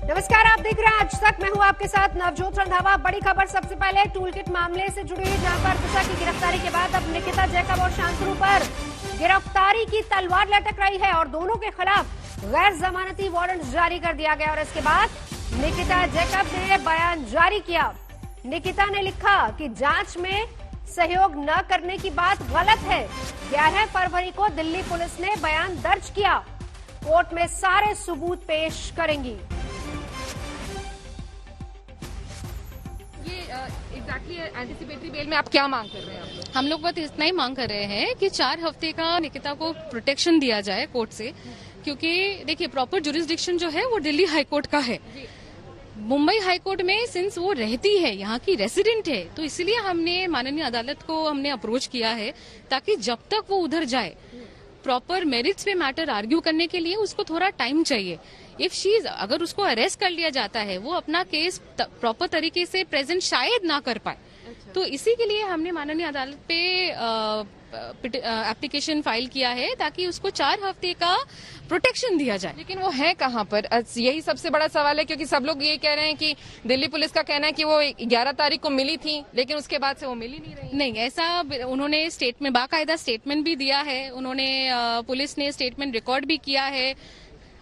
नमस्कार, आप देख रहे हैं आज तक। मैं हूं आपके साथ नवजोत रंधावा। बड़ी खबर सबसे पहले टूलकिट मामले से जुड़ी है, जहां पर दिशा की गिरफ्तारी के बाद अब निकिता जैकब और शांतनु पर गिरफ्तारी की तलवार लटक रही है और दोनों के खिलाफ गैर जमानती वारंट जारी कर दिया गया। और इसके बाद निकिता जैकब ने बयान जारी किया। निकिता ने लिखा कि जांच में सहयोग न करने की बात गलत है। 11 फरवरी को दिल्ली पुलिस ने बयान दर्ज किया, कोर्ट में सारे सबूत पेश करेंगी। एग्जैक्टली एंटिसिपेटरी बेल में आप क्या मांग कर रहे हैं? आप लोग? हम लोग बस इतना ही मांग कर रहे हैं कि 4 हफ्ते का निकिता को प्रोटेक्शन दिया जाए कोर्ट से, क्योंकि देखिए प्रॉपर जुरिस्डिक्शन जो है वो दिल्ली हाई कोर्ट का है। मुंबई हाई कोर्ट में सिंस वो रहती है, यहाँ की रेसिडेंट है, तो इसलिए हमने माननीय अदालत को अप्रोच किया है ताकि जब तक वो उधर जाए प्रॉपर मेरिट्स पे मैटर आर्ग्यू करने के लिए उसको थोड़ा टाइम चाहिए। अगर उसको अरेस्ट कर लिया जाता है, वो अपना केस प्रॉपर तरीके से प्रेजेंट शायद ना कर पाए। तो इसी के लिए हमने माननीय अदालत पे एप्लीकेशन फाइल किया है ताकि उसको 4 हफ्ते का प्रोटेक्शन दिया जाए। लेकिन वो है कहाँ पर? यही सबसे बड़ा सवाल है, क्योंकि सब लोग ये कह रहे हैं कि दिल्ली पुलिस का कहना है कि वो 11 तारीख को मिली थी, लेकिन उसके बाद से वो मिल ही नहीं रही। नहीं, ऐसा उन्होंने स्टेटमेंट, बाकायदा स्टेटमेंट भी दिया है। उन्होंने पुलिस ने स्टेटमेंट रिकॉर्ड भी किया है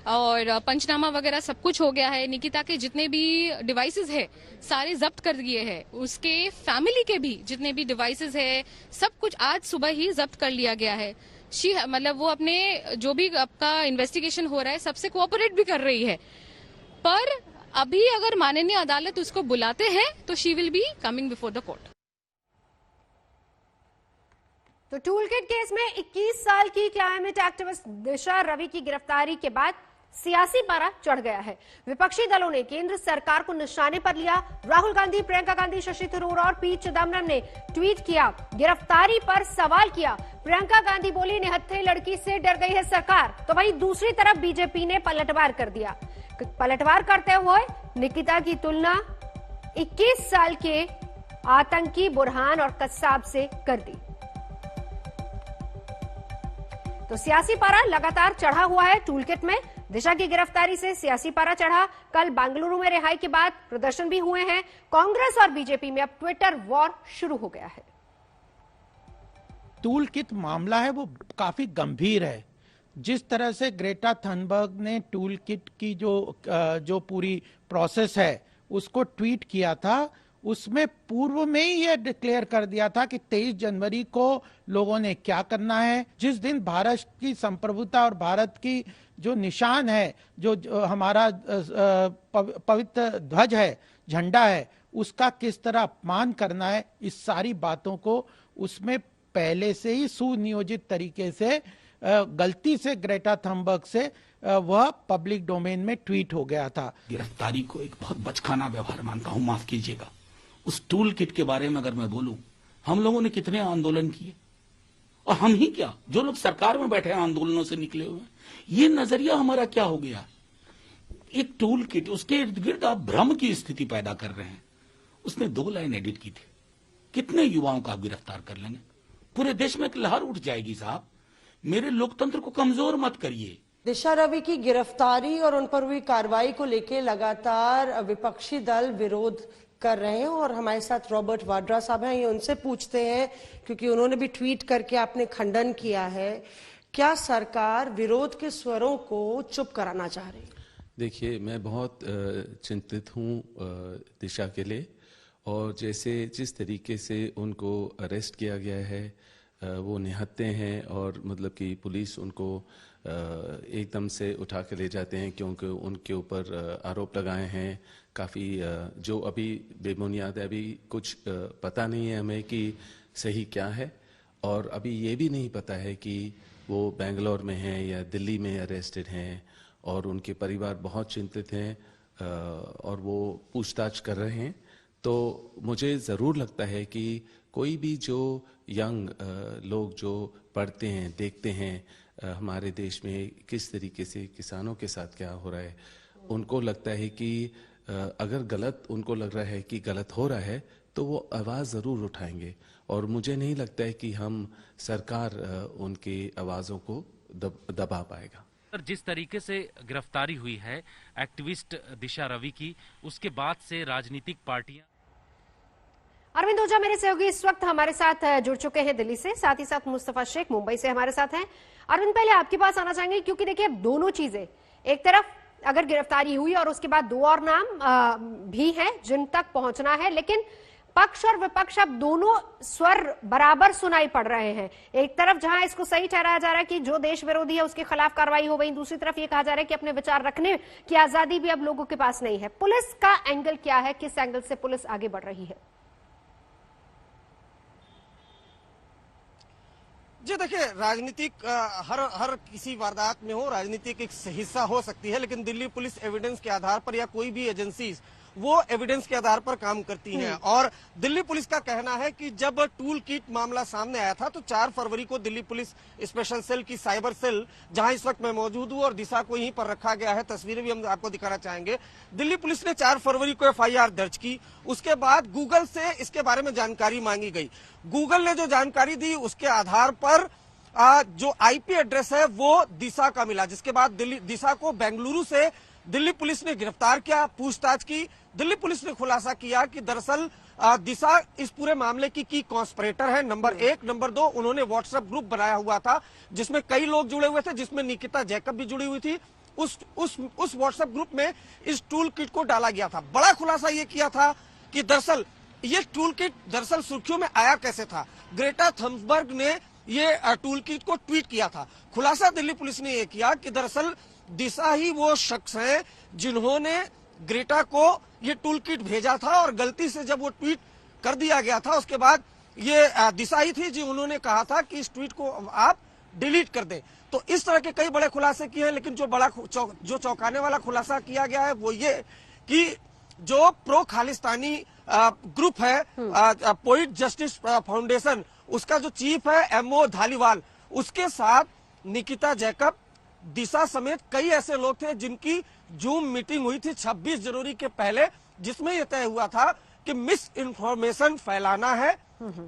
और पंचनामा वगैरह सब कुछ हो गया है। निकिता के जितने भी डिवाइसेस है सारे जब्त कर दिए हैं, उसके फैमिली के भी जितने भी डिवाइसेस है सब कुछ आज सुबह ही जब्त कर लिया गया है। मतलब वो अपने जो भी आपका इन्वेस्टिगेशन हो रहा है सबसे कोऑपरेट भी कर रही है। पर अभी अगर माननीय अदालत उसको बुलाते हैं तो she will be coming before the court. तो टूलकिट केस में 21 साल की क्लाइमेट एक्टिविस्ट दिशा रवि की गिरफ्तारी के बाद सियासी पारा चढ़ गया है। विपक्षी दलों ने केंद्र सरकार को निशाने पर लिया। राहुल गांधी, प्रियंका गांधी, शशि थरूर और पी चिदम्बरम ने ट्वीट किया, गिरफ्तारी पर सवाल किया। प्रियंका गांधी बोली, निहत्थे लड़की से डर गई है सरकार। तो वहीं दूसरी तरफ बीजेपी ने पलटवार कर दिया। पलटवार करते हुए निकिता की तुलना 21 साल के आतंकी बुरहान और कस्साब से कर दी। तो सियासी पारा लगातार चढ़ा हुआ है टूलकिट में। दिशा की गिरफ्तारी से सियासी पारा चढ़ा। कल बेंगलुरु में रिहाई के बाद प्रदर्शन भी हुए हैं। कांग्रेस और बीजेपी में अब ट्विटर वॉर शुरू हो गया है। टूलकिट मामला है वो काफी गंभीर है। जिस तरह से ग्रेटा थनबर्ग ने टूलकिट की जो पूरी प्रोसेस है उसको ट्वीट किया था, उसमें पूर्व में ही यह डिक्लेयर कर दिया था कि 23 जनवरी को लोगों ने क्या करना है। जिस दिन भारत की संप्रभुता और भारत की जो निशान है, जो हमारा पवित्र ध्वज है, झंडा है, उसका किस तरह अपमान करना है, इस सारी बातों को उसमें पहले से ही सुनियोजित तरीके से गलती से ग्रेटा थनबर्ग से वह पब्लिक डोमेन में ट्वीट हो गया था। गिरफ्तारी को एक बहुत बचकाना व्यवहार मानता हूं, माफ कीजिएगा। उस टूल किट के बारे में अगर मैं बोलूं, हम लोगों ने कितने आंदोलन किए, और हम ही क्या, जो लोग सरकार में बैठे आंदोलनों से निकले हुए हैं। ये नजरिया हमारा क्या हो गया? एक टूल किट, उसके इर्द गिर्द आप भ्रम की स्थिति पैदा कर रहे हैं। उसने 2 लाइन एडिट की थी। कितने युवाओं को आप गिरफ्तार कर लेंगे? पूरे देश में एक लहर उठ जाएगी। साहब, मेरे लोकतंत्र को कमजोर मत करिए। दिशा रवि की गिरफ्तारी और उन पर हुई कार्रवाई को लेकर लगातार विपक्षी दल विरोध कर रहे हैं और हमारे साथ रॉबर्ट वाड्रा साहब हैं। ये उनसे पूछते हैं, क्योंकि उन्होंने भी ट्वीट करके आपने खंडन किया है, क्या सरकार विरोध के स्वरों को चुप कराना चाह रही है? देखिए, मैं बहुत चिंतित हूँ दिशा के लिए, और जिस तरीके से उनको अरेस्ट किया गया है, वो निहत्थे हैं और मतलब कि पुलिस उनको एकदम से उठा के ले जाते हैं क्योंकि उनके ऊपर आरोप लगाए हैं काफ़ी जो अभी बेबुनियाद है। अभी कुछ पता नहीं है हमें कि सही क्या है, और अभी ये भी नहीं पता है कि वो बेंगलोर में हैं या दिल्ली में अरेस्टेड हैं, और उनके परिवार बहुत चिंतित हैं और वो पूछताछ कर रहे हैं। तो मुझे ज़रूर लगता है कि कोई भी जो यंग लोग जो पढ़ते हैं, देखते हैं हमारे देश में किस तरीके से किसानों के साथ क्या हो रहा है, उनको लगता है कि अगर गलत उनको लग रहा है कि गलत हो रहा है तो वो आवाज़ ज़रूर उठाएंगे। और मुझे नहीं लगता है कि हम सरकार उनकी आवाज़ों को दबा पाएगा। जिस तरीके से गिरफ्तारी हुई है एक्टिविस्ट दिशा रवि की, उसके बाद से राजनीतिक पार्टियां। अरविंद ओझा मेरे सहयोगी इस वक्त हमारे साथ जुड़ चुके हैं दिल्ली से, साथ ही साथ मुस्तफा शेख मुंबई से हमारे साथ हैं। अरविंद, पहले आपके पास आना चाहेंगे क्योंकि देखिए अब दोनों चीजें, एक तरफ अगर गिरफ्तारी हुई और उसके बाद दो और नाम भी हैं जिन तक पहुंचना है, लेकिन पक्ष और विपक्ष अब दोनों स्वर बराबर सुनाई पड़ रहे हैं। एक तरफ जहां इसको सही ठहराया जा रहा है कि जो देश विरोधी है उसके खिलाफ कार्रवाई हो, वहीं दूसरी तरफ ये कहा जा रहा है कि अपने विचार रखने की आजादी भी अब लोगों के पास नहीं है। पुलिस का एंगल क्या है, किस एंगल से पुलिस आगे बढ़ रही है? जी देखिए, राजनीतिक हर किसी वारदात में हो राजनीतिक एक हिस्सा हो सकती है, लेकिन दिल्ली पुलिस एविडेंस के आधार पर या कोई भी एजेंसी वो एविडेंस के आधार पर काम करती हैं। और दिल्ली पुलिस का कहना है कि जब टूल किट मामला सामने आया था तो 4 फरवरी को दिल्ली पुलिस स्पेशल सेल की साइबर सेल, जहां इस वक्त मैं मौजूद हूं और दिशा को यहीं पर रखा गया है, तस्वीरें भी हम आपको दिखाना चाहेंगे। दिल्ली पुलिस ने 4 फरवरी को FIR दर्ज की। उसके बाद गूगल से इसके बारे में जानकारी मांगी गई। गूगल ने जो जानकारी दी उसके आधार पर जो IP एड्रेस है वो दिशा का मिला, जिसके बाद दिशा को बेंगलुरु से दिल्ली पुलिस ने गिरफ्तार किया, पूछताछ की। दिल्ली पुलिस ने खुलासा किया कि दरअसल दिशा इस पूरे मामले की कॉन्स्पिरेटर है, नंबर 1। नंबर 2, उन्होंने व्हाट्सएप ग्रुप बनाया हुआ था जिसमें कई लोग जुड़े हुए थे, जिसमें निकिता जैकब भी जुड़ी हुई थी। उस व्हाट्सएप ग्रुप में इस टूल किट को डाला गया था। बड़ा खुलासा ये किया था कि दरअसल ये टूल किट दरअसल सुर्खियों में आया कैसे था। ग्रेटा थम्सबर्ग ने ये टूल किट को ट्वीट किया था। खुलासा दिल्ली पुलिस ने यह किया कि दरअसल दिशा ही वो शख्स है जिन्होंने ग्रेटा को ये टूल किट भेजा था और गलती से जब वो ट्वीट कर दिया गया था उसके बाद ये दिशा ही थी जी उन्होंने कहा था कि इस ट्वीट को आप डिलीट कर दें। तो इस तरह के कई बड़े खुलासे किए हैं, लेकिन जो चौंकाने वाला खुलासा किया गया है वो ये कि जो प्रो खालिस्तानी ग्रुप है पोइट जस्टिस फाउंडेशन, उसका जो चीफ है MO धालीवाल, उसके साथ निकिता जैकब, दिशा समेत कई ऐसे लोग थे जिनकी जूम मीटिंग हुई थी 26 जनवरी के पहले, जिसमें यह तय हुआ था कि मिस इन्फॉर्मेशन फैलाना है।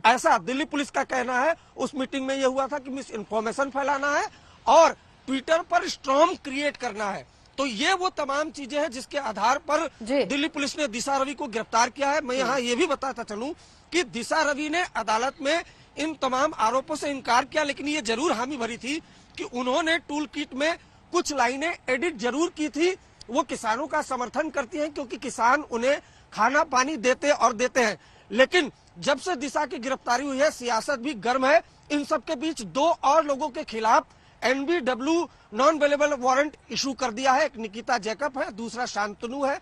ऐसा दिल्ली पुलिस का कहना है। उस मीटिंग में यह हुआ था कि मिस इन्फॉर्मेशन फैलाना है और ट्विटर पर स्टॉर्म क्रिएट करना है। तो ये वो तमाम चीजें हैं जिसके आधार पर दिल्ली पुलिस ने दिशा रवि को गिरफ्तार किया है। मैं यहाँ ये भी बताता चलूं कि दिशा रवि ने अदालत में इन तमाम आरोपों से इनकार किया, लेकिन ये जरूर हामी भरी थी कि उन्होंने टूल किट में कुछ लाइनें एडिट जरूर की थी। वो किसानों का समर्थन करती हैं क्योंकि किसान उन्हें खाना पानी देते हैं, लेकिन जब से दिशा की गिरफ्तारी हुई है सियासत भी गर्म है। इन सब के बीच 2 और लोगों के खिलाफ NBW non available warrant issue कर दिया है। एक निकिता जैकब है, दूसरा शांतनु है।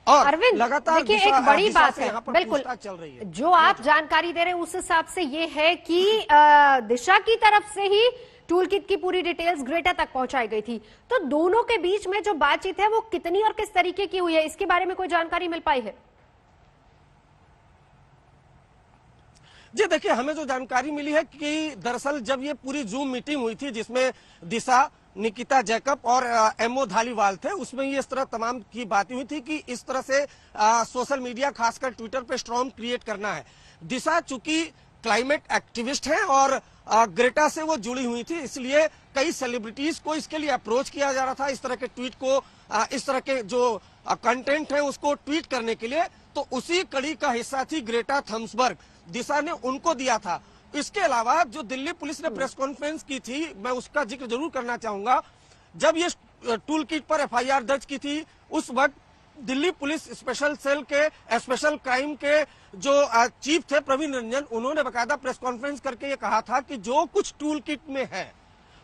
और अरविंद, लगातार देखिए एक बड़ी बात है, बिल्कुल चल रही है। जो आप जानकारी दे रहे हैं उस हिसाब से ये है कि दिशा की तरफ से ही टूल किट की पूरी डिटेल्स ग्रेटा तक पहुंचाई गई थी। तो दोनों के बीच में जो बातचीत है वो कितनी और किस तरीके की हुई है, इसके बारे में कोई जानकारी मिल पाई है? जी देखिए, हमें जो जानकारी मिली है कि दरअसल जब ये पूरी जूम मीटिंग हुई थी जिसमें दिशा, निकिता जैकब और MO धालीवाल थे, उसमें ये इस तरह तमाम की बातें हुई थी कि इस तरह से सोशल मीडिया खासकर ट्विटर पे स्टॉर्म क्रिएट करना है। दिशा चूंकि क्लाइमेट एक्टिविस्ट है और ग्रेटा से वो जुड़ी हुई थी, इसलिए कई सेलिब्रिटीज को इसके लिए अप्रोच किया जा रहा था इस तरह के ट्वीट को, इस तरह के जो कंटेंट है उसको ट्वीट करने के लिए। तो उसी कड़ी का हिस्सा थी ग्रेटा थम्सबर्ग, दिशा ने उनको दिया था। इसके अलावा जो दिल्ली पुलिस ने प्रेस कॉन्फ्रेंस की थी, मैं उसका जिक्र जरूर करना चाहूंगा। जब ये टूल किट पर FIR दर्ज की थी उस वक्त दिल्ली पुलिस स्पेशल सेल के स्पेशल क्राइम के जो चीफ थे प्रवीण रंजन, उन्होंने बकायदा प्रेस कॉन्फ्रेंस करके ये कहा था कि जो कुछ टूल किट में है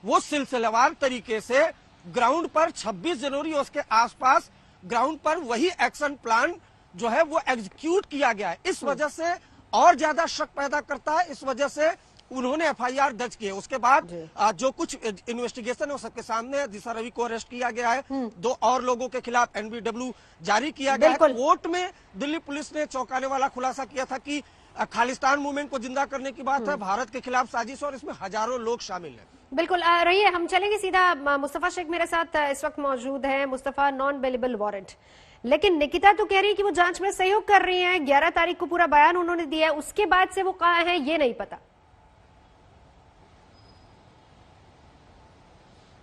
वो सिलसिलेवार तरीके से ग्राउंड पर 26 जनवरी उसके आसपास ग्राउंड पर वही एक्शन प्लान जो है वो एग्जीक्यूट किया गया है। इस वजह से और ज्यादा शक पैदा करता है, इस वजह से उन्होंने FIR दर्ज की है। उसके बाद जो कुछ इन्वेस्टिगेशन है सबके सामने दिशा रवि को अरेस्ट किया गया है। 2 और लोगों के खिलाफ NBW जारी किया गया है। कोर्ट में दिल्ली पुलिस ने चौंकाने वाला खुलासा किया था कि खालिस्तान मूवमेंट को जिंदा करने की बात है, भारत के खिलाफ साजिश, और इसमें हजारों लोग शामिल हैं। बिल्कुल रहिए, हम चलेंगे सीधा। मुस्तफा शेख मेरे साथ इस वक्त मौजूद है। मुस्तफा, नॉन अवेलेबल वारंट, लेकिन निकिता तो कह रही है कि वो जांच में सहयोग कर रही हैं। 11 तारीख को पूरा बयान उन्होंने दिया है, उसके बाद से वो कहाँ है ये नहीं पता।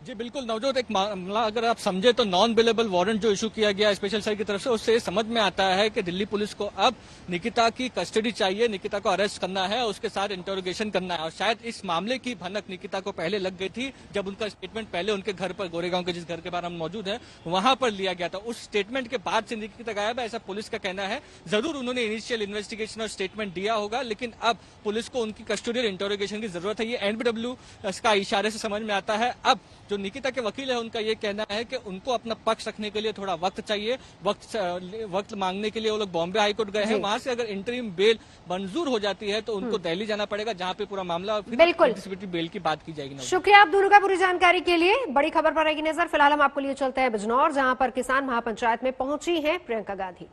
जी बिल्कुल नवजोत, एक मामला अगर आप समझे तो नॉन बेलेबल वारंट जो इशू किया गया स्पेशल सेल की तरफ से, उससे समझ में आता है कि दिल्ली पुलिस को अब निकिता की कस्टडी चाहिए, निकिता को अरेस्ट करना है, उसके साथ इंटरोगेशन करना है। और शायद इस मामले की भनक निकिता को पहले लग गई थी जब उनका स्टेटमेंट पहले उनके घर पर, गोरेगांव के जिस घर के बारे हम मौजूद है वहां पर लिया गया था। उस स्टेटमेंट के बाद से निकिता गायब है ऐसा पुलिस का कहना है। जरूर उन्होंने इनिशियल इन्वेस्टिगेशन और स्टेटमेंट दिया होगा, लेकिन अब पुलिस को उनकी कस्टोडियल इंटरोगेशन की जरूरत है। ये एनबीडब्ल्यू का इशारे से समझ में आता है। अब जो निकिता के वकील है उनका ये कहना है कि उनको अपना पक्ष रखने के लिए थोड़ा वक्त चाहिए। वक्त मांगने के लिए वो लोग बॉम्बे हाईकोर्ट गए हैं। वहां से अगर इंटरिम बेल मंजूर हो जाती है तो उनको दिल्ली जाना पड़ेगा, जहां पे पूरा मामला बिल्कुल बेल की बात की जाएगी। शुक्रिया आप दोनों का पूरी जानकारी के लिए। बड़ी खबर पर रहेगी नजर। फिलहाल हम आपको लिए चलते हैं बिजनौर, जहां पर किसान महापंचायत में पहुंची है प्रियंका गांधी।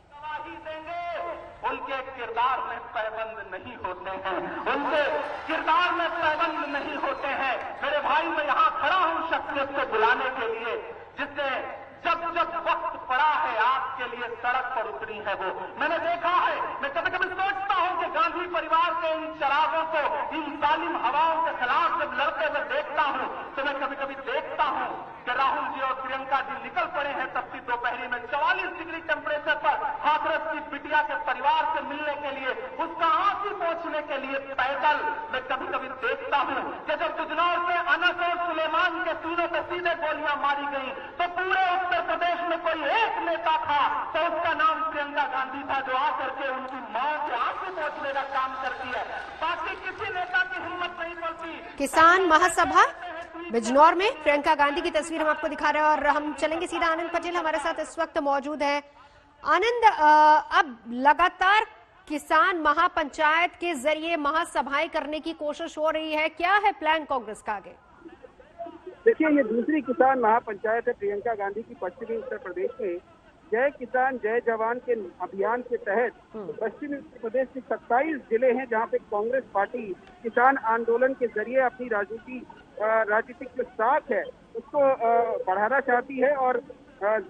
उनके किरदार में पैबंद नहीं होते हैं, उनके किरदार में पैबंद नहीं होते हैं। मेरे भाई मैं यहाँ खड़ा हूँ शख्सियत को बुलाने के लिए जिसने जब जब वक्त पड़ा है आपके लिए सड़क पर उतरी है वो मैंने देखा है। मैं कभी कभी सोचता हूँ कि गांधी परिवार के इन शराबों को, इन जालिम हवाओं के खिलाफ जब लड़ते हुए देखता हूँ तो मैं कभी कभी देखता हूँ कि राहुल जी और प्रियंका जी निकल पड़े हैं तपती दोपहरी में 44 डिग्री टेम्परेचर पर हाथरस की बिटिया के परिवार से मिलने के लिए, उसका आंसू पोंछने के लिए पैदल। मैं कभी कभी देखता हूँ कि जब बिजनौर से अनस और सुलेमान के सीनों पर सीधे गोलियां मारी गई तो पूरे उत्तर प्रदेश में कोई एक नेता था तो उसका नाम प्रियंका गांधी था, जो आकर के उनकी मां के आंसू पोंछने का काम करती है। बाकी किसी नेता की हिम्मत नहीं पड़ती। किसान महासभा बिजनौर में प्रियंका गांधी की तस्वीर हम आपको दिखा रहे हैं और हम चलेंगे सीधा। आनंद पटेल हमारे साथ इस वक्त मौजूद है। आनंद, अब लगातार किसान महापंचायत के जरिए महासभाएं करने की कोशिश हो रही है, क्या है प्लान कांग्रेस का आगे? देखिए, ये दूसरी किसान महापंचायत है प्रियंका गांधी की पश्चिमी उत्तर प्रदेश में। जय किसान जय जवान के अभियान के तहत पश्चिमी उत्तर प्रदेश के 27 जिले हैं जहां पे कांग्रेस पार्टी किसान आंदोलन के जरिए अपनी राजनीतिक जो साख है उसको बढ़ाना चाहती है और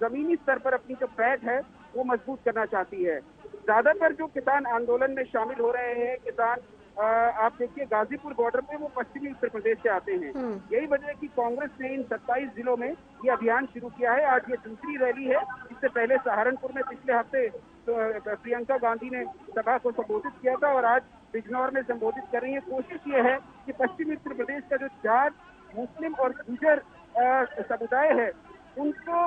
जमीनी स्तर पर अपनी जो पैठ है वो मजबूत करना चाहती है। ज्यादातर जो किसान आंदोलन में शामिल हो रहे हैं किसान, आप देखिए गाजीपुर बॉर्डर पे वो पश्चिमी उत्तर प्रदेश से आते हैं। यही वजह है कि कांग्रेस ने इन 27 जिलों में ये अभियान शुरू किया है। आज ये दूसरी रैली है। इससे पहले सहारनपुर में पिछले हफ्ते प्रियंका गांधी ने सभा को संबोधित किया था और आज बिजनौर में संबोधित कर रही है। कोशिश ये है कि पश्चिमी उत्तर प्रदेश का जो जाट, मुस्लिम और गुर्जर समुदाय है उनको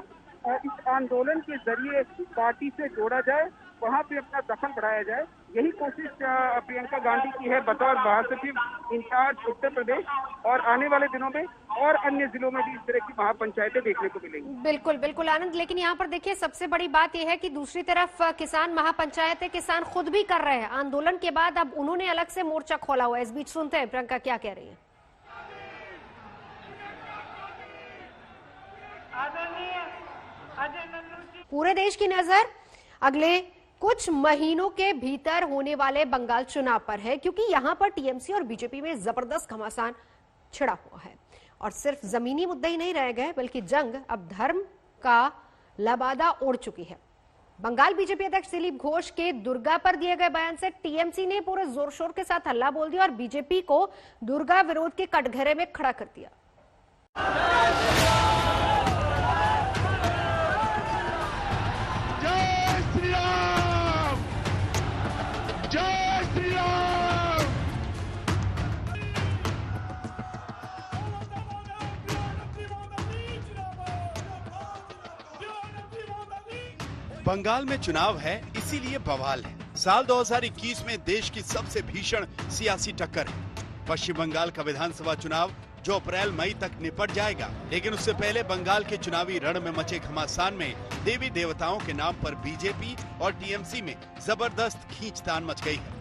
इस आंदोलन के जरिए पार्टी से जोड़ा जाए, वहां पे अपना दखल बढ़ाया जाए। यही कोशिश प्रियंका गांधी की है बतौर महासचिव इंचार्ज उत्तर प्रदेश, और आने वाले दिनों में और अन्य जिलों में भी इस तरह की महापंचायतें देखने को मिलेंगी। बिल्कुल बिल्कुल आनंद, लेकिन यहाँ पर देखिए सबसे बड़ी बात यह है कि दूसरी तरफ किसान महापंचायतें किसान खुद भी कर रहे हैं आंदोलन के बाद। अब उन्होंने अलग से मोर्चा खोला हुआ है। इस बीच सुनते हैं प्रियंका क्या कह रही है। पूरे देश की नजर अगले कुछ महीनों के भीतर होने वाले बंगाल चुनाव पर है, क्योंकि यहां पर टीएमसी और बीजेपी में जबरदस्त घमासान छिड़ा हुआ है और सिर्फ जमीनी मुद्दे ही नहीं रह गए बल्कि जंग अब धर्म का लबादा ओढ़ चुकी है। बंगाल बीजेपी अध्यक्ष दिलीप घोष के दुर्गा पर दिए गए बयान से टीएमसी ने पूरे जोर शोर के साथ हल्ला बोल दिया और बीजेपी को दुर्गा विरोध के कटघरे में खड़ा कर दिया। बंगाल में चुनाव है इसीलिए बवाल है। साल 2021 में देश की सबसे भीषण सियासी टक्कर है। पश्चिम बंगाल का विधानसभा चुनाव जो अप्रैल मई तक निपट जाएगा, लेकिन उससे पहले बंगाल के चुनावी रण में मचे घमासान में देवी देवताओं के नाम पर बीजेपी और टीएमसी में जबरदस्त खींचतान मच गई है।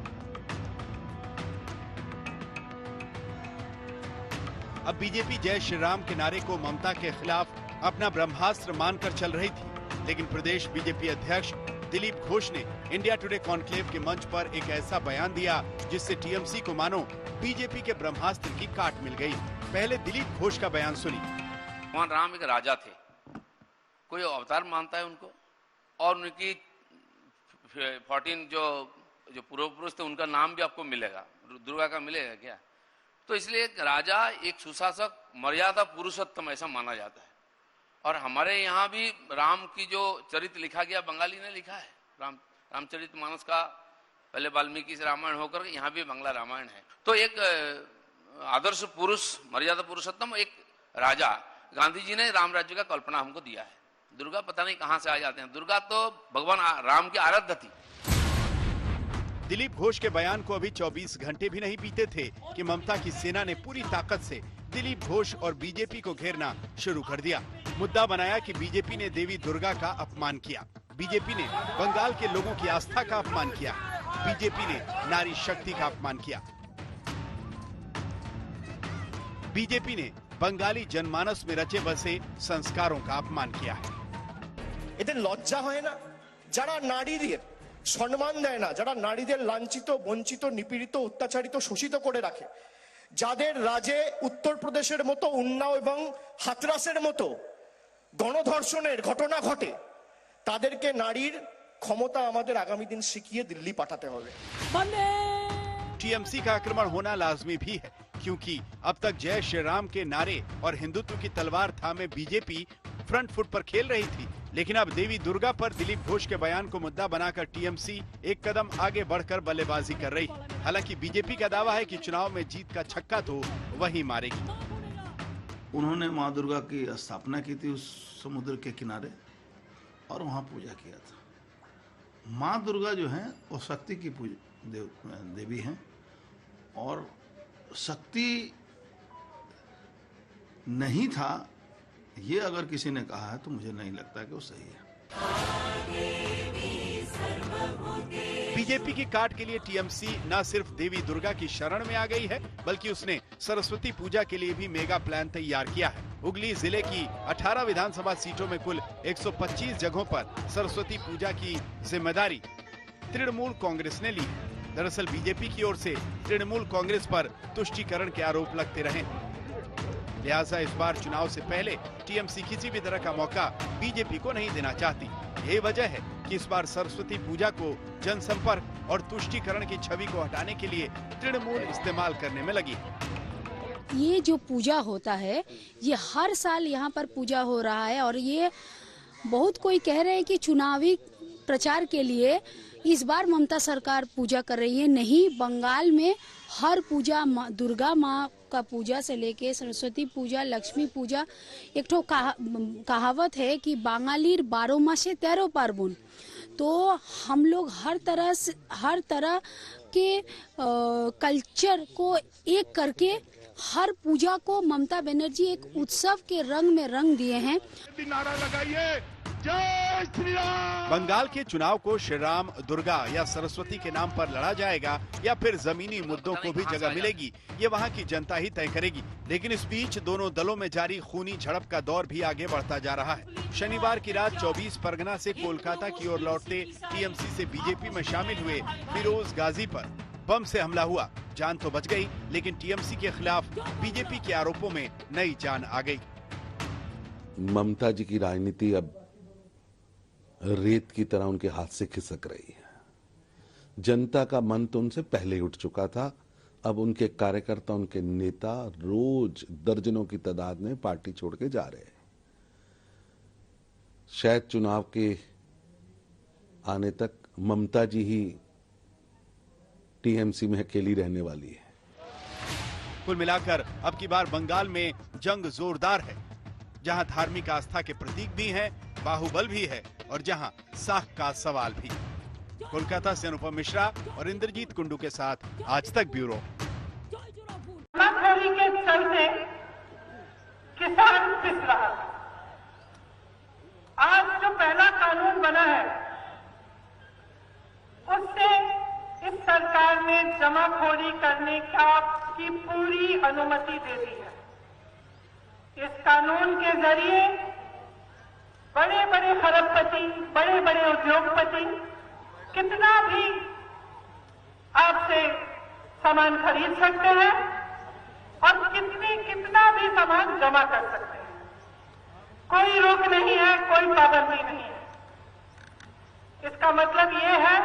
अब बीजेपी जय श्री राम के नारे को ममता के खिलाफ अपना ब्रह्मास्त्र मानकर चल रही थी, लेकिन प्रदेश बीजेपी अध्यक्ष दिलीप घोष ने इंडिया टुडे कॉन्क्लेव के मंच पर एक ऐसा बयान दिया जिससे टीएमसी को मानो बीजेपी के ब्रह्मास्त्र की काट मिल गई। पहले दिलीप घोष का बयान सुनिए। भगवान राम एक राजा थे, कोई अवतार मानता है उनको, और उनकी 14 जो पूर्व पुरुष थे उनका नाम भी आपको मिलेगा, दुर्गा का मिलेगा क्या? तो इसलिए एक राजा, एक सुशासक, मर्यादा पुरुषोत्तम ऐसा माना जाता है। और हमारे यहाँ भी राम की जो चरित्र लिखा गया बंगाली ने लिखा है, रामचरितमानस का पहले वाल्मीकि से रामायण होकर यहाँ भी बांग्ला रामायण है। तो एक आदर्श पुरुष, मर्यादा पुरुषोत्तम एक राजा, गांधी जी ने राम राज्य का कल्पना हमको दिया है। दुर्गा पता नहीं कहां से आ जाते हैं, दुर्गा तो भगवान राम की आराध्य थी। दिलीप घोष के बयान को अभी 24 घंटे भी नहीं बीते थे कि ममता की सेना ने पूरी ताकत से दिलीप घोष और बीजेपी को घेरना शुरू कर दिया। मुद्दा बनाया कि बीजेपी ने देवी दुर्गा का अपमान किया, बीजेपी ने बंगाल के लोगों की आस्था का अपमान किया, बीजेपी ने नारी शक्ति का अपमान किया, बीजेपी ने बंगाली जनमानस में रचे बसे संस्कारों का अपमान किया है। এদের লজ্জা হয় না? যারা নারীদের সম্মান দেয় না, যারা নারীদের লাঞ্ছিত, বঞ্চিত, নিপীড়িত, অত্যাচারিত, শোষিত করে রাখে, যাদের রাজে উত্তরপ্রদেশের মতো, উন্নাও এবং হাতরাসের মতো গণধর্ষণের ঘটনা ঘটে, তাদেরকে নারীর ক্ষমতা আমাদের আগামী দিন শিখিয়ে দিল্লি পাঠাতে হবে। टीएमसी का आक्रमण होना लाजमी भी है, क्योंकि अब तक जय श्री राम के नारे और हिंदुत्व की तलवार थामे बीजेपी फ्रंट फुट पर खेल रही थी। लेकिन अब देवी दुर्गा पर दिलीप घोष के बयान को मुद्दा बनाकर टीएमसी एक कदम आगे बढ़कर बल्लेबाजी कर रही। हालांकि बीजेपी का दावा है कि चुनाव में जीत का छक्का तो वही मारेगी। उन्होंने माँ दुर्गा की स्थापना की थी उस समुद्र के किनारे और वहाँ पूजा किया था। माँ दुर्गा जो है वो शक्ति की देवी हैं और शक्ति नहीं था ये अगर किसी ने कहा है तो मुझे नहीं लगता कि वो सही है। बीजेपी की काट के लिए टीएमसी न सिर्फ देवी दुर्गा की शरण में आ गई है, बल्कि उसने सरस्वती पूजा के लिए भी मेगा प्लान तैयार किया है। हुगली जिले की 18 विधानसभा सीटों में कुल 125 जगहों पर सरस्वती पूजा की जिम्मेदारी तृणमूल कांग्रेस ने ली है। दरअसल बीजेपी की ओर से तृणमूल कांग्रेस पर तुष्टीकरण के आरोप लगते रहे, लिहाजा इस बार चुनाव से पहले टीएमसी किसी भी तरह का मौका बीजेपी को नहीं देना चाहती। यही वजह है कि इस बार सरस्वती पूजा को जनसंपर्क और तुष्टीकरण की छवि को हटाने के लिए तृणमूल इस्तेमाल करने में लगी है। ये जो पूजा होता है ये हर साल यहाँ पर पूजा हो रहा है और ये बहुत कोई कह रहे हैं कि चुनावी प्रचार के लिए इस बार ममता सरकार पूजा कर रही है। नहीं, बंगाल में हर पूजा दुर्गा माँ का पूजा से लेके सरस्वती पूजा, लक्ष्मी पूजा, एक तो कहावत है कि बांगालीर 12 मासे 13 पार्बण। तो हम लोग हर तरह के कल्चर को एक करके हर पूजा को ममता बनर्जी एक उत्सव के रंग में रंग दिए हैं। नारा लगाइए, जय श्री राम। बंगाल के चुनाव को श्री राम, दुर्गा या सरस्वती के नाम पर लड़ा जाएगा या फिर जमीनी मुद्दों को भी जगह मिलेगी, ये वहाँ की जनता ही तय करेगी। लेकिन इस बीच दोनों दलों में जारी खूनी झड़प का दौर भी आगे बढ़ता जा रहा है। शनिवार की रात 24 परगना से कोलकाता की ओर लौटते टीएमसी से बीजेपी में शामिल हुए फिरोज गाजी पर बम से हमला हुआ। जान तो बच गई, लेकिन टीएमसी के खिलाफ बीजेपी के आरोपों में नई जान आ गई। ममता जी की राजनीति अब रेत की तरह उनके हाथ से खिसक रही है। जनता का मन तो उनसे पहले ही उठ चुका था। अब उनके कार्यकर्ता, उनके नेता रोज दर्जनों की तादाद में पार्टी छोड़ के जा रहे हैं। शायद चुनाव के आने तक ममता जी ही टीएमसी में अकेली रहने वाली है। कुल मिलाकर अब की बार बंगाल में जंग जोरदार है, जहां धार्मिक आस्था के प्रतीक भी हैं, बाहुबल भी है और जहां साख का सवाल भी। कोलकाता से अनुपम मिश्रा और इंद्रजीत कुंडू के साथ आज तक ब्यूरो। जमाखोरी के चलते किसान पिस रहा था। आज जो पहला कानून बना है उससे इस सरकार ने जमाखोरी करने की पूरी अनुमति दे दी है। इस कानून के जरिए बड़े बड़े खरबपति, बड़े बड़े उद्योगपति कितना भी आपसे सामान खरीद सकते हैं और कितना भी सामान जमा कर सकते हैं। कोई रोक नहीं है, कोई पाबंदी नहीं है। इसका मतलब ये है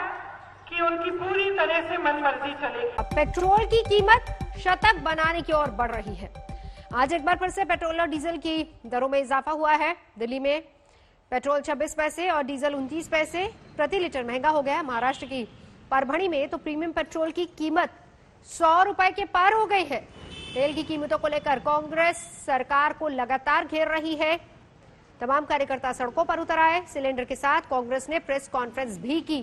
कि उनकी पूरी तरह से मनमर्जी चलेगी। अब पेट्रोल की कीमत शतक बनाने की ओर बढ़ रही है। आज एक बार फिर से पेट्रोल और डीजल की दरों में इजाफा हुआ है। दिल्ली में पेट्रोल 26 पैसे और डीजल 29 पैसे प्रति लीटर महंगा हो गया है। महाराष्ट्र की परभणी में तो प्रीमियम पेट्रोल की कीमत 100 रुपए के पार हो गई है। तेल की कीमतों को लेकर कांग्रेस सरकार को लगातार घेर रही है। तमाम कार्यकर्ता सड़कों पर उतर आए। सिलेंडर के साथ कांग्रेस ने प्रेस कॉन्फ्रेंस भी की।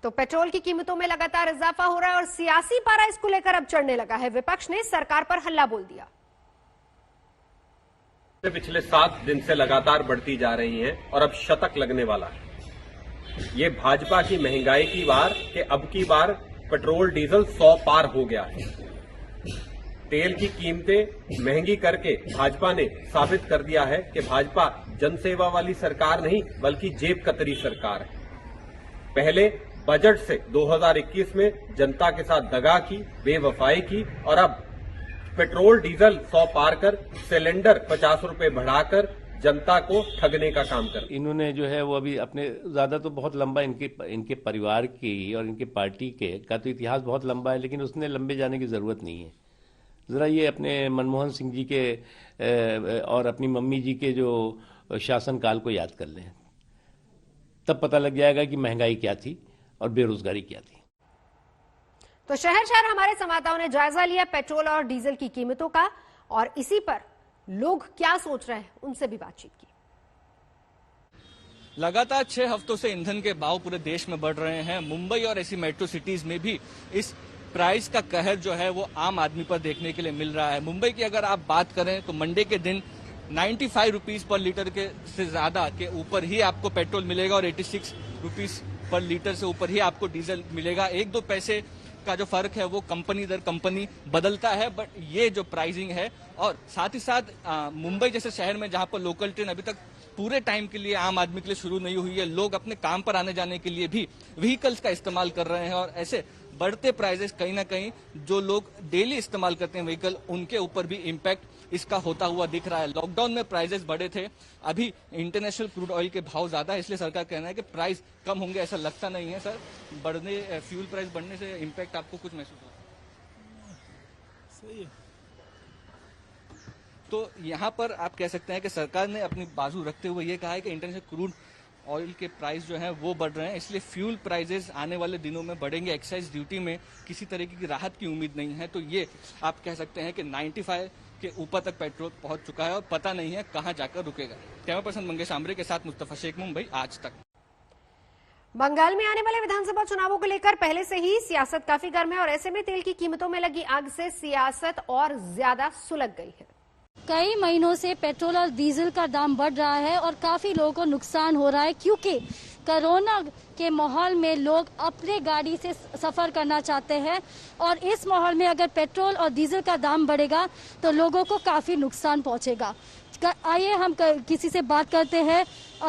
तो पेट्रोल की कीमतों में लगातार इजाफा हो रहा है और सियासी पारा इसको लेकर अब चढ़ने लगा है। विपक्ष ने सरकार पर हल्ला बोल दिया। पिछले 7 दिन से लगातार बढ़ती जा रही हैं और अब शतक लगने वाला है। ये भाजपा की महंगाई की वार कि अब की बार पेट्रोल डीजल 100 पार हो गया है। तेल की कीमतें महंगी करके भाजपा ने साबित कर दिया है कि भाजपा जनसेवा वाली सरकार नहीं बल्कि जेब कतरी सरकार है। पहले बजट से 2021 में जनता के साथ दगा की, बेवफाई की और अब पेट्रोल डीजल 100 पार कर सिलेंडर 50 रुपए बढ़ाकर जनता को ठगने का काम कर। इन्होंने जो है वो अभी अपने ज्यादा तो बहुत लंबा इनके परिवार की और इनके पार्टी के का तो इतिहास बहुत लंबा है, लेकिन उसने लंबे जाने की जरूरत नहीं है। जरा ये अपने मनमोहन सिंह जी के और अपनी मम्मी जी के जो शासनकाल को याद कर लें, तब पता लग जाएगा कि महंगाई क्या थी और बेरोजगारी क्या थी। तो शहर शहर हमारे संवाददाताओं ने जायजा लिया पेट्रोल और डीजल की कीमतों का और इसी पर लोग क्या सोच रहे हैं उनसे भी बातचीत की। लगातार 6 हफ्तों से ईंधन के भाव पूरे देश में बढ़ रहे हैं। मुंबई और ऐसी मेट्रो सिटीज में भी इस प्राइस का कहर जो है वो आम आदमी पर देखने के लिए मिल रहा है। मुंबई की अगर आप बात करें तो मंडे के दिन 95 रुपीज पर लीटर के से ज्यादा के ऊपर ही आपको पेट्रोल मिलेगा और 86 रुपीज पर लीटर से ऊपर ही आपको डीजल मिलेगा। 1-2 पैसे का जो फर्क है वो कंपनी दर कंपनी बदलता है, बट ये जो प्राइसिंग है और साथ ही साथ मुंबई जैसे शहर में जहां पर लोकल ट्रेन अभी तक पूरे टाइम के लिए आम आदमी के लिए शुरू नहीं हुई है, लोग अपने काम पर आने जाने के लिए भी व्हीकल्स का इस्तेमाल कर रहे हैं और ऐसे बढ़ते प्राइसेस कहीं ना कहीं जो लोग डेली इस्तेमाल करते हैं व्हीकल उनके ऊपर भी इम्पैक्ट इसका होता हुआ दिख रहा है। लॉकडाउन में प्राइसेस बढ़े थे, अभी इंटरनेशनल क्रूड ऑयल के भाव ज्यादा है, इसलिए सरकार कहना है कि प्राइस कम होंगे, ऐसा लगता नहीं है। सर, फ्यूल प्राइस बढ़ने से इम्पैक्ट आपको कुछ महसूस होता है? सही है। तो यहाँ पर आप कह सकते हैं कि सरकार ने अपनी बाजू रखते हुए ये कहा है कि इंटरनेशनल क्रूड ऑयल के प्राइस जो है वो बढ़ रहे हैं, इसलिए फ्यूल प्राइसेस आने वाले दिनों में बढ़ेंगे। एक्साइज ड्यूटी में किसी तरीके की राहत की उम्मीद नहीं है। तो ये आप कह सकते हैं कि 95 के ऊपर तक पेट्रोल पहुंच चुका है और पता नहीं है कहां जाकर रुकेगा। कैमरा पर्सन मंगेश आमरे के साथ मुस्तफा शेख, मुंबई आज तक। बंगाल में आने वाले विधानसभा चुनावों को लेकर पहले से ही सियासत काफी गर्म है और ऐसे में तेल की कीमतों में लगी आग से सियासत और ज्यादा सुलग गई है। कई महीनों से पेट्रोल और डीजल का दाम बढ़ रहा है और काफी लोगों को नुकसान हो रहा है, क्योंकि कोरोना के माहौल में लोग अपने गाड़ी से सफर करना चाहते हैं और इस माहौल में अगर पेट्रोल और डीजल का दाम बढ़ेगा तो लोगों को काफी नुकसान पहुंचेगा। आइए हम किसी से बात करते हैं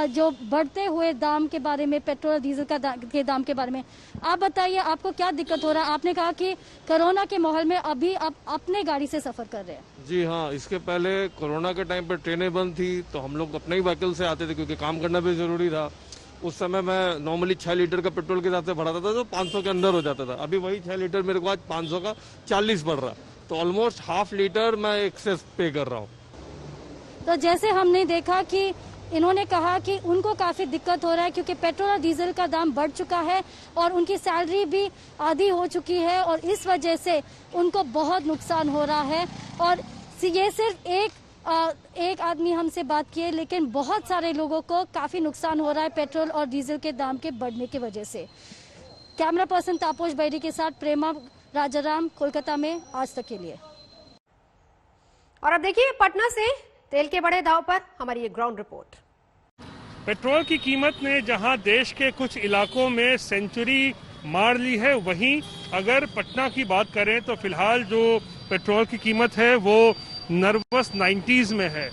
जो बढ़ते हुए दाम के बारे में, पेट्रोल और डीजल के दाम के बारे में। आप बताइए, आपको क्या दिक्कत हो रहा है? आपने कहा कि कोरोना के माहौल में अभी आप अपने गाड़ी से सफर कर रहे हैं। जी हाँ, इसके पहले कोरोना के टाइम पर ट्रेनें बंद थी तो हम लोग अपने ही व्हीकल से आते थे क्योंकि काम करना भी जरूरी था। उस समय मैं नॉर्मली 6 लीटर का पेट्रोल के हिसाब से भराता था तो 500 के अंदर हो जाता था। अभी वही 6 लीटर मेरे को आज 500 का 40 पड़ रहा, तो ऑलमोस्ट हाफ लीटर मैं एक्सेस पे कर रहा हूँ। तो जैसे हमने देखा कि इन्होंने कहा कि उनको काफी दिक्कत हो रहा है क्योंकि पेट्रोल और डीजल का दाम बढ़ चुका है और उनकी सैलरी भी आधी हो चुकी है और इस वजह से उनको बहुत नुकसान हो रहा है। और ये सिर्फ एक आदमी हमसे बात किए, लेकिन बहुत सारे लोगों को काफी नुकसान हो रहा है पेट्रोल और डीजल के दाम के बढ़ने की वजह से। कैमरा पर्सन तापोश बैरी के साथ प्रेमा राजाराम, कोलकाता में आज तक के लिए। और अब देखिए पटना से तेल के बढ़े दाव पर हमारी एक ग्राउंड रिपोर्ट। पेट्रोल की कीमत ने जहां देश के कुछ इलाकों में सेंचुरी मार ली है, वहीं अगर पटना की बात करें तो फिलहाल जो पेट्रोल की कीमत है वो नर्वस 90s में है।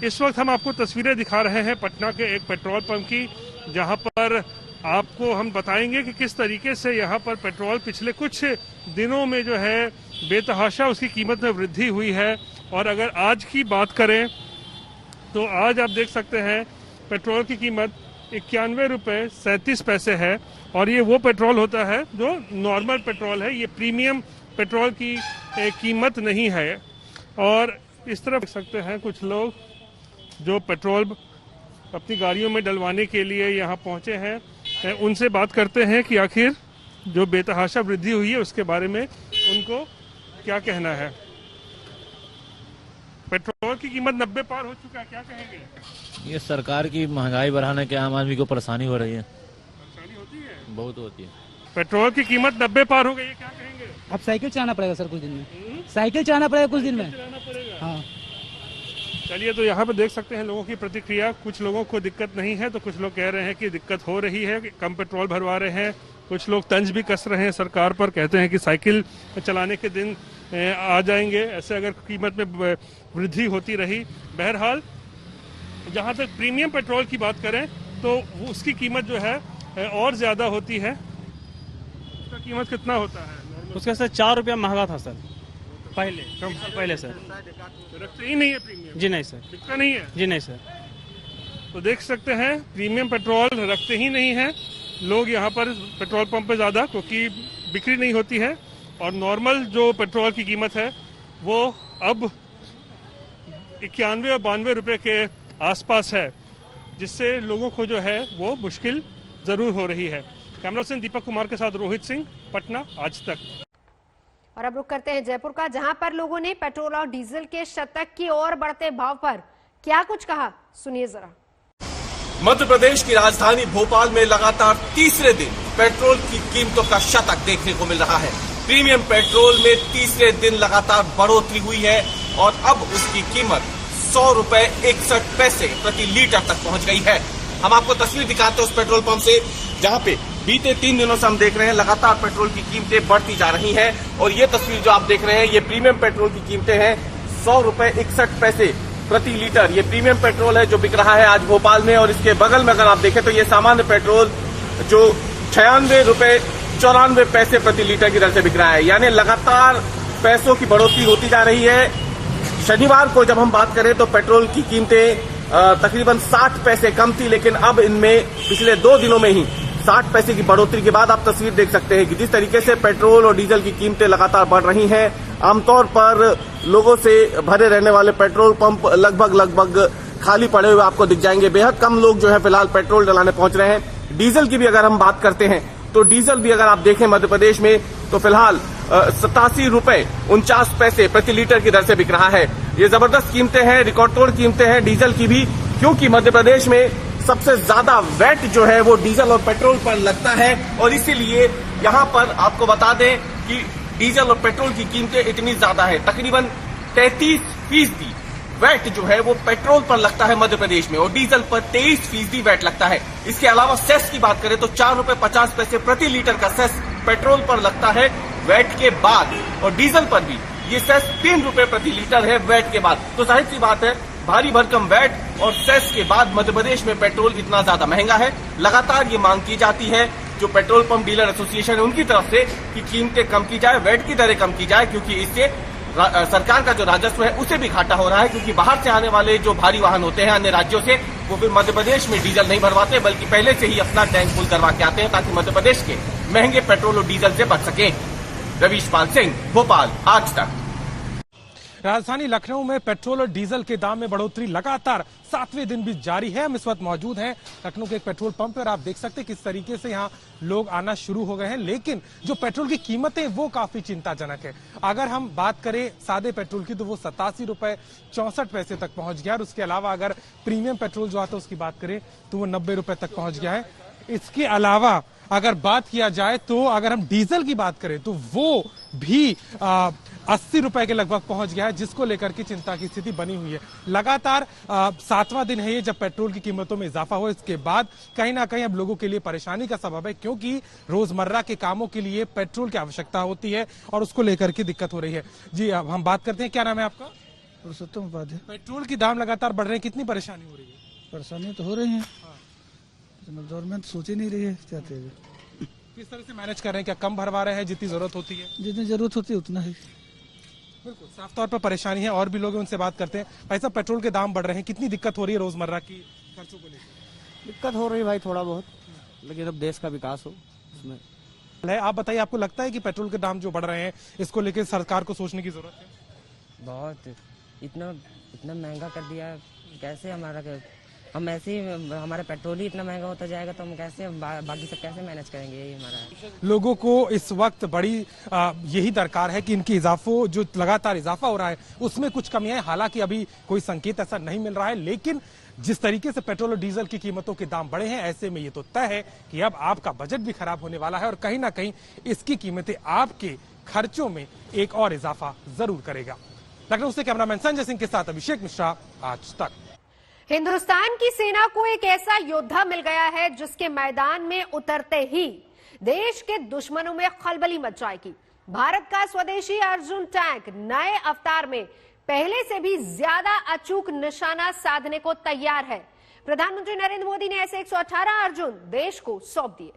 इस वक्त हम आपको तस्वीरें दिखा रहे हैं पटना के एक पेट्रोल पंप की, जहां पर आपको हम बताएंगे कि किस तरीके से यहां पर पेट्रोल पिछले कुछ दिनों में जो है बेतहाशा उसकी कीमत में वृद्धि हुई है। और अगर आज की बात करें तो आज आप देख सकते हैं पेट्रोल की कीमत 91 रुपये 37 पैसे है और ये वो पेट्रोल होता है जो नॉर्मल पेट्रोल है, ये प्रीमियम पेट्रोल की कीमत नहीं है। और इस तरफ देख सकते हैं कुछ लोग जो पेट्रोल अपनी गाड़ियों में डलवाने के लिए यहाँ पहुँचे हैं, उनसे बात करते हैं कि आखिर जो बेतहाशा वृद्धि हुई है उसके बारे में उनको क्या कहना है। पेट्रोल की कीमत 90 पार हो चुका है, क्या कहेंगे? ये सरकार की महंगाई बढ़ाने के आम आदमी को परेशानी हो रही है। परेशानी होती है, बहुत होती है। पेट्रोल की कीमत 90 पार हो गई है, क्या कहेंगे? अब साइकिल चलाना पड़ेगा सर कुछ दिन में, साइकिल चलाना पड़ेगा कुछ दिन में। हाँ चलिए, तो यहाँ पे देख सकते हैं लोगों की प्रतिक्रिया। कुछ लोगों को दिक्कत नहीं है तो कुछ लोग कह रहे हैं कि दिक्कत हो रही है, कि कम पेट्रोल भरवा रहे हैं। कुछ लोग तंज भी कस रहे हैं सरकार पर, कहते हैं कि साइकिल चलाने के दिन आ जाएंगे ऐसे अगर कीमत में वृद्धि होती रही। बहरहाल जहाँ तक प्रीमियम पेट्रोल की बात करें तो उसकी कीमत जो है और ज्यादा होती है। उसका कीमत कितना होता है? उसका सर 4 रुपया महंगा था सर पहले, कम पहले सर। रखते ही नहीं है प्रीमियम? जी नहीं सर, बिकता नहीं है? जी नहीं सर। तो देख सकते हैं प्रीमियम पेट्रोल रखते ही नहीं है लोग यहाँ पर पेट्रोल पंप पे ज्यादा, क्योंकि बिक्री नहीं होती है। और नॉर्मल जो पेट्रोल की कीमत है वो अब 91 और 92 रुपए के आसपास है, जिससे लोगों को जो है वो मुश्किल जरूर हो रही है। कैमरा पर्सन दीपक कुमार के साथ रोहित सिंह, पटना, आज तक। और अब रुक करते हैं जयपुर का, जहां पर लोगों ने पेट्रोल और डीजल के शतक की ओर बढ़ते भाव पर क्या कुछ कहा, सुनिए जरा। मध्य प्रदेश की राजधानी भोपाल में लगातार तीसरे दिन पेट्रोल की कीमतों का शतक देखने को मिल रहा है। प्रीमियम पेट्रोल में तीसरे दिन लगातार बढ़ोतरी हुई है और अब उसकी कीमत 100 रुपए 61 पैसे प्रति लीटर तक पहुंच गई है। हम आपको तस्वीर दिखाते हैं उस पेट्रोल पंप से, जहां पे बीते 3 दिनों से हम देख रहे हैं लगातार पेट्रोल की कीमतें बढ़ती जा रही हैं। और ये तस्वीर जो आप देख रहे हैं, ये प्रीमियम पेट्रोल की कीमतें हैं 100 रुपए 61 पैसे प्रति लीटर। ये प्रीमियम पेट्रोल है जो बिक रहा है आज भोपाल में। और इसके बगल में अगर आप देखें तो ये सामान्य पेट्रोल जो 96 रुपए 94 पैसे प्रति लीटर की दर से बिक रहा है। यानी लगातार पैसों की बढ़ोतरी होती जा रही है। शनिवार को जब हम बात करें तो पेट्रोल की कीमतें तकरीबन 60 पैसे कम थी, लेकिन अब इनमें पिछले 2 दिनों में ही 60 पैसे की बढ़ोतरी के बाद आप तस्वीर देख सकते हैं कि जिस तरीके से पेट्रोल और डीजल की कीमतें लगातार बढ़ रही हैं। आमतौर पर लोगों से भरे रहने वाले पेट्रोल पंप लगभग खाली पड़े हुए आपको दिख जाएंगे। बेहद कम लोग जो है फिलहाल पेट्रोल डलाने पहुंच रहे हैं। डीजल की भी अगर हम बात करते हैं तो डीजल भी अगर आप देखें मध्य प्रदेश में तो फिलहाल 87 रुपए 49 पैसे प्रति लीटर की दर से बिक रहा है। ये जबरदस्त कीमतें हैं, रिकॉर्ड तोड़ कीमतें हैं डीजल की भी, क्योंकि मध्य प्रदेश में सबसे ज्यादा वैट जो है वो डीजल और पेट्रोल पर लगता है। और इसीलिए यहाँ पर आपको बता दें कि डीजल और पेट्रोल की कीमतें इतनी ज्यादा है। तकरीबन 33% वैट जो है वो पेट्रोल पर लगता है मध्य प्रदेश में और डीजल पर 23% वैट लगता है। इसके अलावा सेस की बात करें तो 4 रुपए 50 पैसे प्रति लीटर का सेस पेट्रोल पर लगता है वैट के बाद, और डीजल पर भी ये सेस 3 रुपए प्रति लीटर है वैट के बाद। तो जाहिर सी बात है भारी भरकम वैट और सेस के बाद मध्य प्रदेश में पेट्रोल इतना ज्यादा महंगा है। लगातार ये मांग की जाती है जो पेट्रोल पंप डीलर एसोसिएशन है उनकी तरफ से कि कीमतें कम की जाए, वैट की दरें कम की जाए, क्योंकि इससे सरकार का जो राजस्व है उसे भी घाटा हो रहा है। क्योंकि बाहर से आने वाले जो भारी वाहन होते हैं अन्य राज्यों से, वो फिर मध्य प्रदेश में डीजल नहीं भरवाते बल्कि पहले से ही अपना टैंक फुल करवा के आते हैं ताकि मध्य प्रदेश के महंगे पेट्रोल और डीजल से बच सके। रवीश पाल सिंह, भोपाल, आज तक। राजधानी लखनऊ में पेट्रोल और डीजल के दाम में बढ़ोतरी लगातार 7वें दिन भी जारी है। हम इस वक्त मौजूद हैं लखनऊ के एक पेट्रोल पंप पर। आप देख सकते हैं किस तरीके से यहाँ लोग आना शुरू हो गए हैं, लेकिन जो पेट्रोल की कीमतें वो काफी चिंताजनक है। अगर हम बात करें सादे पेट्रोल की तो वो 87 रुपए 64 पैसे तक पहुंच गया, और उसके अलावा अगर प्रीमियम पेट्रोल जो आता है उसकी बात करें तो वो 90 रुपए तक पहुंच गया है। इसके अलावा अगर बात किया जाए तो अगर हम डीजल की बात करें तो वो भी 80 रुपए के लगभग पहुंच गया है, जिसको लेकर के चिंता की स्थिति बनी हुई है। लगातार 7वां दिन है ये जब पेट्रोल की कीमतों में इजाफा हुआ। इसके बाद कहीं ना कहीं अब लोगों के लिए परेशानी का सबब है, क्योंकि रोजमर्रा के कामों के लिए पेट्रोल की आवश्यकता होती है और उसको लेकर के दिक्कत हो रही है। जी अब हम बात करते हैं, क्या नाम है आपका? पुरुषोत्तम उपाध्याय। पेट्रोल की दाम लगातार बढ़ रहे हैं, कितनी परेशानी हो रही है? परेशानी तो हो रही है, गवर्नमेंट सोच ही नहीं रही है चाहते हुए। किस तरह से मैनेज कर रहे हैं? क्या कम भरवा रहे हैं जितनी जरूरत होती है? जितनी जरूरत होती है उतना ही। बिल्कुल साफ तौर पर परेशानी है। और भी लोग हैं, उनसे बात करते हैं। भाई साहब, पेट्रोल के दाम बढ़ रहे हैं, कितनी दिक्कत हो रही है रोजमर्रा की खर्चों को लेकर? दिक्कत हो रही भाई थोड़ा बहुत, लेकिन अब देश का विकास हो उसमें। आप बताइए, आपको लगता है कि पेट्रोल के दाम जो बढ़ रहे हैं इसको लेकर सरकार को सोचने की जरूरत है? बहुत, इतना महंगा कर दिया, कैसे हम ऐसे ही हमारा पेट्रोल ही इतना महंगा होता जाएगा तो हम कैसे बाकी सब कैसे मैनेज करेंगे, यही हमारा। लोगों को इस वक्त बड़ी यही दरकार है कि इनकी जो लगातार इजाफा हो रहा है उसमें कुछ कमियां हैं। हालांकि अभी कोई संकेत ऐसा नहीं मिल रहा है, लेकिन जिस तरीके से पेट्रोल और डीजल की कीमतों के दाम बढ़े हैं, ऐसे में ये तो तय है कि अब आपका बजट भी खराब होने वाला है और कहीं ना कहीं इसकी कीमतें आपके खर्चों में एक और इजाफा जरूर करेगा। लखनऊ से कैमरामैन संजय सिंह के साथ अभिषेक मिश्रा, आज तक। हिंदुस्तान की सेना को एक ऐसा योद्धा मिल गया है जिसके मैदान में उतरते ही देश के दुश्मनों में खलबली मच जाएगी। भारत का स्वदेशी अर्जुन टैंक नए अवतार में पहले से भी ज्यादा अचूक निशाना साधने को तैयार है। प्रधानमंत्री नरेंद्र मोदी ने ऐसे 118 अर्जुन देश को सौंप दिए।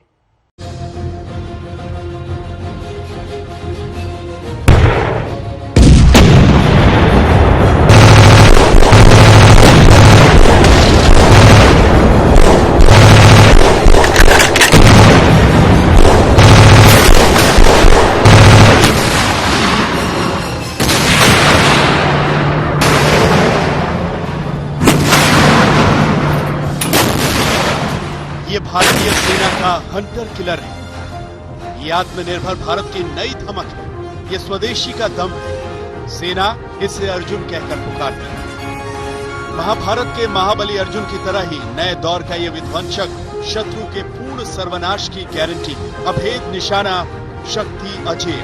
ये भारतीय सेना का हंटर किलर है। ये आत्मनिर्भर भारत की नई धमक है। ये स्वदेशी का दम है। सेना इसे अर्जुन कहकर पुकारती है। महाभारत के महाबली अर्जुन की तरह ही नए दौर का ये विध्वंसक शत्रु के पूर्ण सर्वनाश की गारंटी, अभेद निशाना, शक्ति अजेय।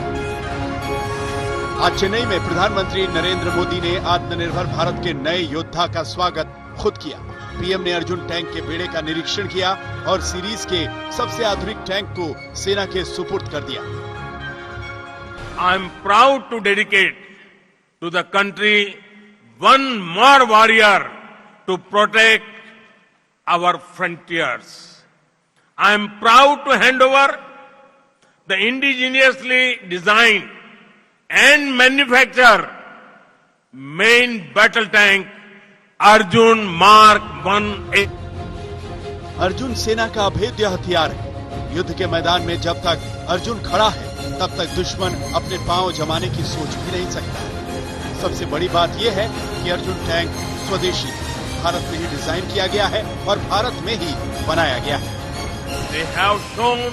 आज चेन्नई में प्रधानमंत्री नरेंद्र मोदी ने आत्मनिर्भर भारत के नए योद्धा का स्वागत खुद किया। पीएम ने अर्जुन टैंक के बेड़े का निरीक्षण किया और सीरीज के सबसे आधुनिक टैंक को सेना के सुपुर्द कर दिया। I am proud to dedicate to the country one more warrior to protect our frontiers. I am proud to hand over the indigenously design and manufacture main battle tank Arjun mark 1A। Arjun सेना का अभेद्य हथियार है। युद्ध के मैदान में जब तक अर्जुन खड़ा है तब तक दुश्मन अपने पांव जमाने की सोच भी नहीं सकता। सबसे बड़ी बात यह है कि अर्जुन टैंक स्वदेशी भारत में ही डिजाइन किया गया है और भारत में ही बनाया गया है। They have shown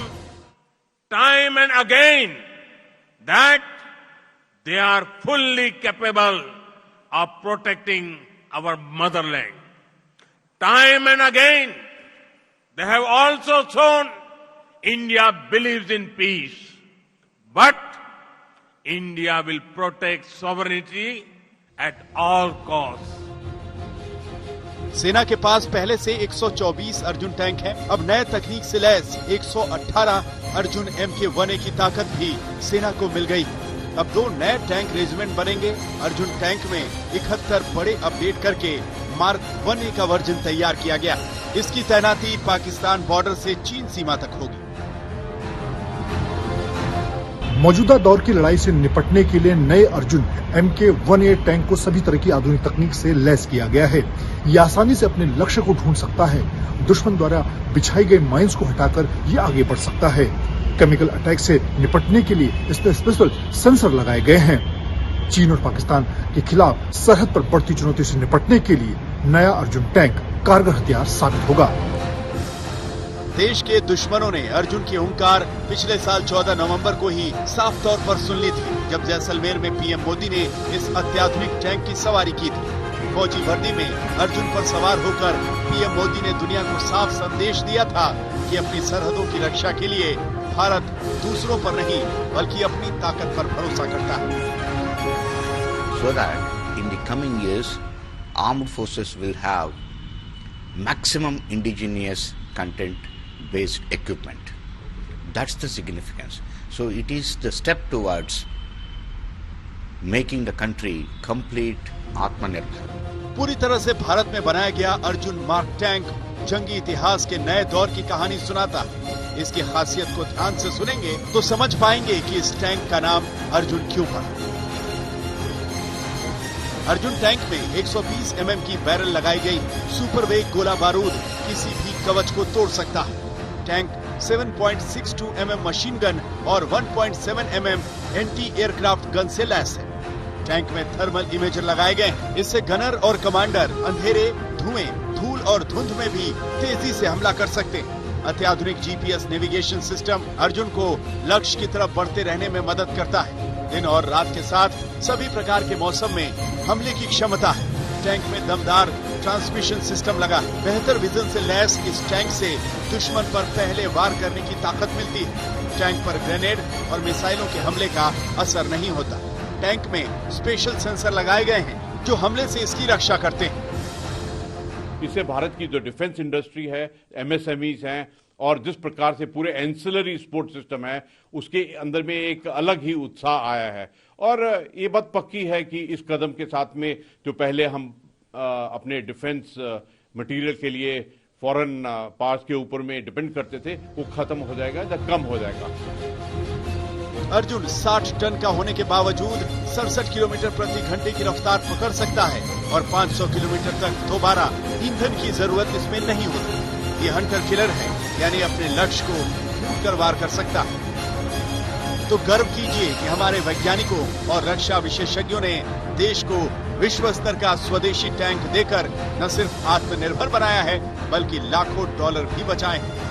time and again that they are fully capable of protecting our motherland. Time and again, they have also shown India believes in peace, but India will protect sovereignty at all costs. सेना के पास पहले से 124 Arjun tank हैं। अब नए तकनीक से lace 118 Arjun MK-1A की ताकत भी सेना को मिल गई। अब 2 नए टैंक रेजिमेंट बनेंगे। अर्जुन टैंक में 71 बड़े अपडेट करके मार्क 1A का वर्जन तैयार किया गया। इसकी तैनाती पाकिस्तान बॉर्डर से चीन सीमा तक होगी। मौजूदा दौर की लड़ाई से निपटने के लिए नए अर्जुन MK-1A टैंक को सभी तरह की आधुनिक तकनीक से लैस किया गया है। ये आसानी से अपने लक्ष्य को ढूंढ सकता है। दुश्मन द्वारा बिछाई गई माइंस को हटाकर ये आगे बढ़ सकता है। केमिकल अटैक से निपटने के लिए इस पर स्पेशल सेंसर लगाए गए हैं। चीन और पाकिस्तान के खिलाफ सरहद पर बढ़ती चुनौती से निपटने के लिए नया अर्जुन टैंक कारगर हथियार साबित होगा। देश के दुश्मनों ने अर्जुन की हुंकार पिछले साल 14 नवंबर को ही साफ तौर पर सुन ली थी, जब जैसलमेर में पीएम मोदी ने इस अत्याधुनिक टैंक की सवारी की थी। फौजी वर्दी में अर्जुन पर सवार होकर पीएम मोदी ने दुनिया को साफ संदेश दिया था कि अपनी सरहदों की रक्षा के लिए भारत दूसरों पर नहीं बल्कि अपनी ताकत पर भरोसा करता है। So that in the coming years, armed forces will have maximum indigenous content-based equipment. That's the significance. So it is the step towards making the country complete Atmanirbhar. पूरी तरह से भारत में बनाया गया अर्जुन मार्क टैंक जंगी इतिहास के नए दौर की कहानी सुनाता है। इसकी खासियत को ध्यान से सुनेंगे तो समझ पाएंगे कि इस टैंक का नाम अर्जुन क्यों पड़ा। अर्जुन टैंक में 120 mm की बैरल लगाई गई सुपर वेग गोला बारूद किसी भी कवच को तोड़ सकता है। टैंक 7.62 mm मशीन गन और 1.7 mm एंटी एयरक्राफ्ट गन से लैस है। टैंक में थर्मल इमेजर लगाए गए हैं। इससे गनर और कमांडर अंधेरे, धुएं, धूल और धुंध में भी तेजी से हमला कर सकते हैं। अत्याधुनिक GPS नेविगेशन सिस्टम अर्जुन को लक्ष्य की तरफ बढ़ते रहने में मदद करता है। दिन और रात के साथ सभी प्रकार के मौसम में हमले की क्षमता है। टैंक में दमदार ट्रांसमिशन सिस्टम लगा है। बेहतर विजन से लैस इस टैंक से दुश्मन पर पहले वार करने की ताकत मिलती है। टैंक पर ग्रेनेड और मिसाइलों के हमले का असर नहीं होता। टैंक में स्पेशल सेंसर लगाए गए हैं जो हमले से इसकी रक्षा करते हैं। इससे भारत की जो डिफेंस इंडस्ट्री है, MSMEs हैं और जिस प्रकार से पूरे एंसिलरी सपोर्ट सिस्टम है उसके अंदर में एक अलग ही उत्साह आया है। और ये बात पक्की है कि इस कदम के साथ में जो पहले हम अपने डिफेंस मटेरियल के लिए फॉरेन पार्ट्स के ऊपर में डिपेंड करते थे वो खत्म हो जाएगा या कम हो जाएगा। अर्जुन 60 टन का होने के बावजूद 67 किलोमीटर प्रति घंटे की रफ्तार पकड़ सकता है और 500 किलोमीटर तक दोबारा ईंधन की जरूरत इसमें नहीं होती। ये हंटर किलर है, यानी अपने लक्ष्य को ढूंढ कर वार कर सकता है। तो गर्व कीजिए कि हमारे वैज्ञानिकों और रक्षा विशेषज्ञों ने देश को विश्व स्तर का स्वदेशी टैंक देकर न सिर्फ आत्मनिर्भर बनाया है बल्कि लाखों डॉलर भी बचाए हैं।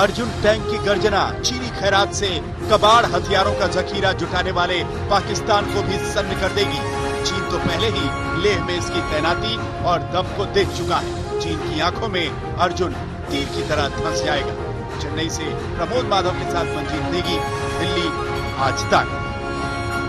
अर्जुन टैंक की गर्जना चीनी खैरात से कबाड़ हथियारों का जखीरा जुटाने वाले पाकिस्तान को भी सन्न कर देगी। चीन तो पहले ही लेह में इसकी तैनाती और दम को देख चुका है। चीन की आंखों में अर्जुन तीर की तरह धंस जाएगा। चेन्नई से प्रमोद माधव के साथ मंजीत नेगी, दिल्ली, आज तक।